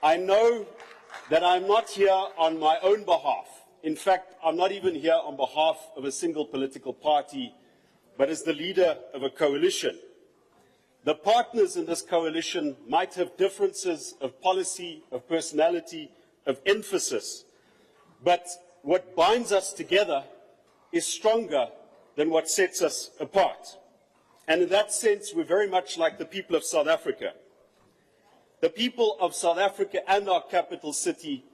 I know that I'm not here on my own behalf. In fact, I'm not even here on behalf of a single political party, but as the leader of a coalition. The partners in this coalition might have differences of policy, of personality, of emphasis, but what binds us together is stronger than what sets us apart. And in that sense, we're very much like the people of South Africa. The people of South Africa and our capital city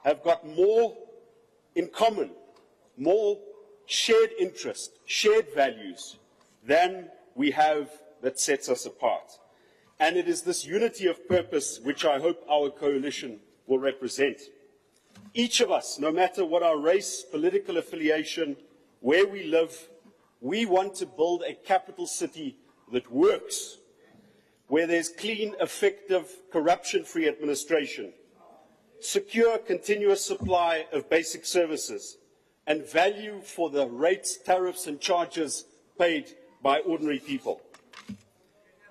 have got more in common, more shared interest, shared values than we have that sets us apart. And it is this unity of purpose which I hope our coalition will represent. Each of us, no matter what our race, political affiliation, where we live, we want to build a capital city that works, where there's clean, effective, corruption-free administration, secure, continuous supply of basic services, and value for the rates, tariffs, and charges paid by ordinary people.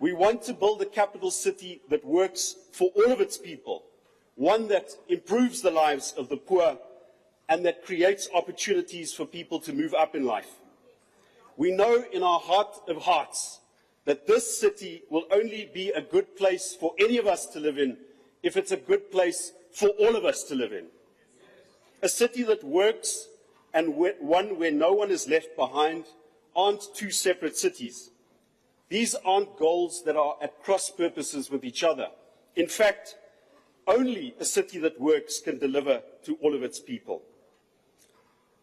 We want to build a capital city that works for all of its people, one that improves the lives of the poor and that creates opportunities for people to move up in life. We know in our heart of hearts that this city will only be a good place for any of us to live in if it's a good place for all of us to live in. A city that works and one where no one is left behind aren't two separate cities. These aren't goals that are at cross purposes with each other. In fact, only a city that works can deliver to all of its people.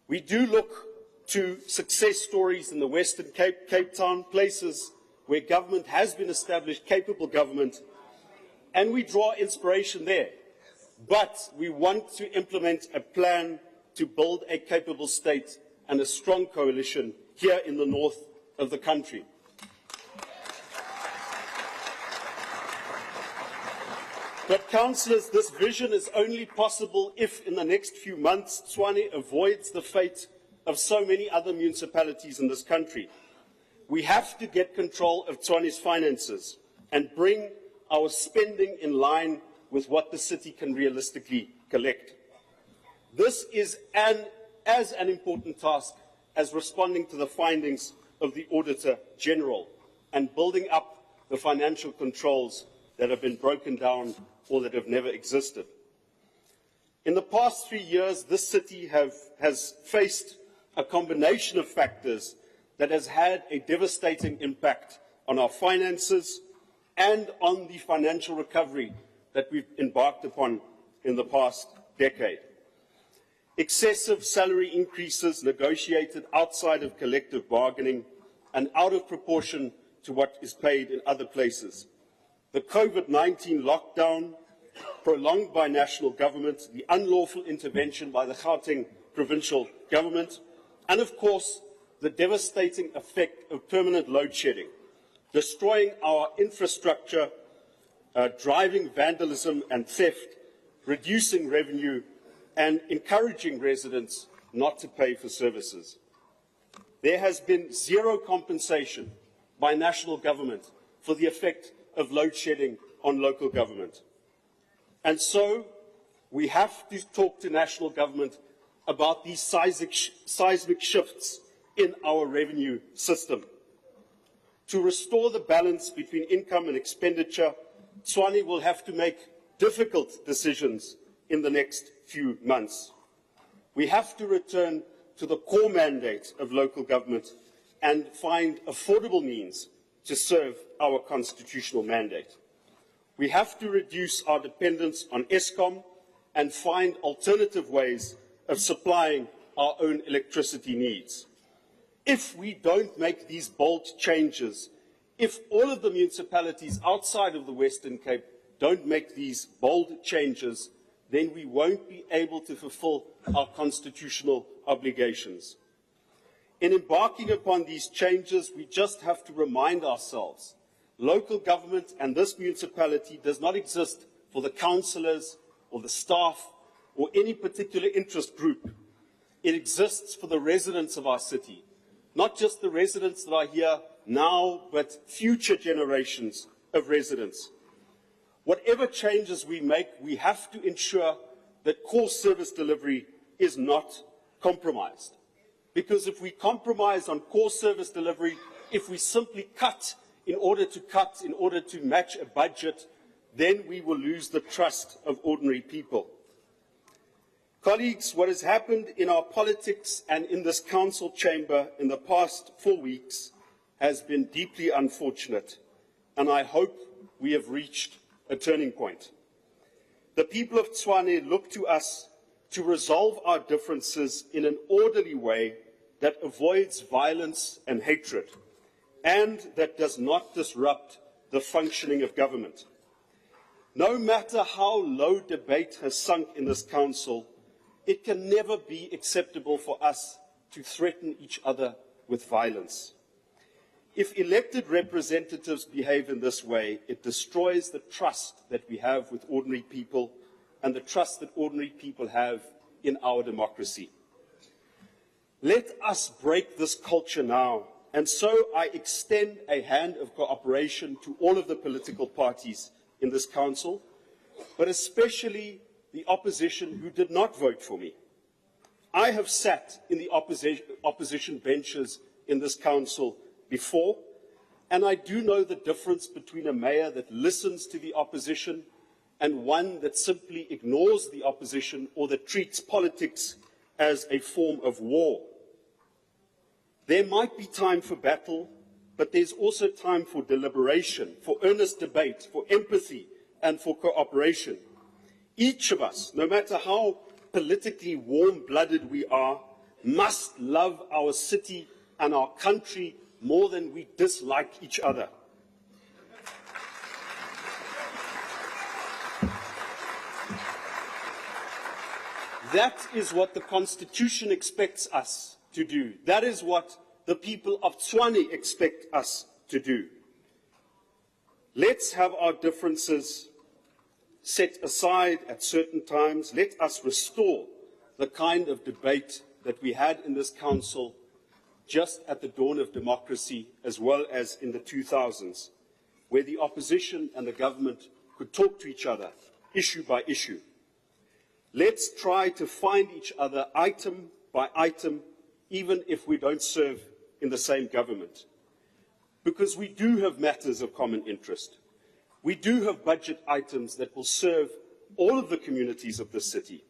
We do look to success stories in the Western Cape, Cape Town, places where government has been established, capable government, and we draw inspiration there. But we want to implement a plan to build a capable state and a strong coalition here in the north of the country. But, councillors, this vision is only possible if, in the next few months, Tshwane avoids the fate of so many other municipalities in this country. We have to get control of Tshwane's finances and bring our spending in line with what the city can realistically collect. This is as an important task as responding to the findings of the Auditor General and building up the financial controls that have been broken down or that have never existed. In the past 3 years, this city has faced a combination of factors that has had a devastating impact on our finances and on the financial recovery that we've embarked upon in the past decade. Excessive salary increases negotiated outside of collective bargaining and out of proportion to what is paid in other places. The COVID-19 lockdown, prolonged by national government, the unlawful intervention by the Gauteng provincial government, and of course, the devastating effect of permanent load shedding, destroying our infrastructure, driving vandalism and theft, reducing revenue, and encouraging residents not to pay for services. There has been zero compensation by national government for the effect of load shedding on local government. And so we have to talk to national government about these seismic shifts in our revenue system. To restore the balance between income and expenditure, Tshwane will have to make difficult decisions in the next few months. We have to return to the core mandate of local government and find affordable means to serve our constitutional mandate. We have to reduce our dependence on Eskom and find alternative ways of supplying our own electricity needs. If we don't make these bold changes, if all of the municipalities outside of the Western Cape don't make these bold changes, then we won't be able to fulfill our constitutional obligations. In embarking upon these changes, we just have to remind ourselves, local government and this municipality does not exist for the councillors or the staff or any particular interest group. It exists for the residents of our city, not just the residents that are here now, but future generations of residents. Whatever changes we make, we have to ensure that core service delivery is not compromised. Because if we compromise on core service delivery, if we simply cut in order to match a budget, then we will lose the trust of ordinary people. Colleagues, what has happened in our politics and in this council chamber in the past 4 weeks has been deeply unfortunate, and I hope we have reached a turning point. The people of Tshwane look to us to resolve our differences in an orderly way that avoids violence and hatred, and that does not disrupt the functioning of government. No matter how low debate has sunk in this council, it can never be acceptable for us to threaten each other with violence. If elected representatives behave in this way, it destroys the trust that we have with ordinary people and the trust that ordinary people have in our democracy. Let us break this culture now, and so I extend a hand of cooperation to all of the political parties in this council, but especially the opposition who did not vote for me. I have sat in the opposition benches in this council before, and I do know the difference between a mayor that listens to the opposition and one that simply ignores the opposition or that treats politics as a form of war. There might be time for battle, but there's also time for deliberation, for earnest debate, for empathy, and for cooperation. Each of us, no matter how politically warm-blooded we are, must love our city and our country more than we dislike each other. That is what the Constitution expects us to do. That is what the people of Tshwane expect us to do. Let's have our differences set aside at certain times. Let us restore the kind of debate that we had in this council just at the dawn of democracy, as well as in the 2000s, where the opposition and the government could talk to each other, issue by issue. Let's try to find each other item by item, even if we don't serve in the same government. Because we do have matters of common interest. We do have budget items that will serve all of the communities of the city.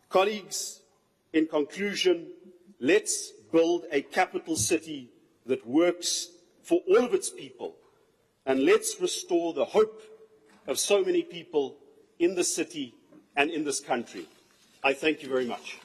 Colleagues, in conclusion, let's build a capital city that works for all of its people, and let's restore the hope of so many people in the city and in this country. I thank you very much.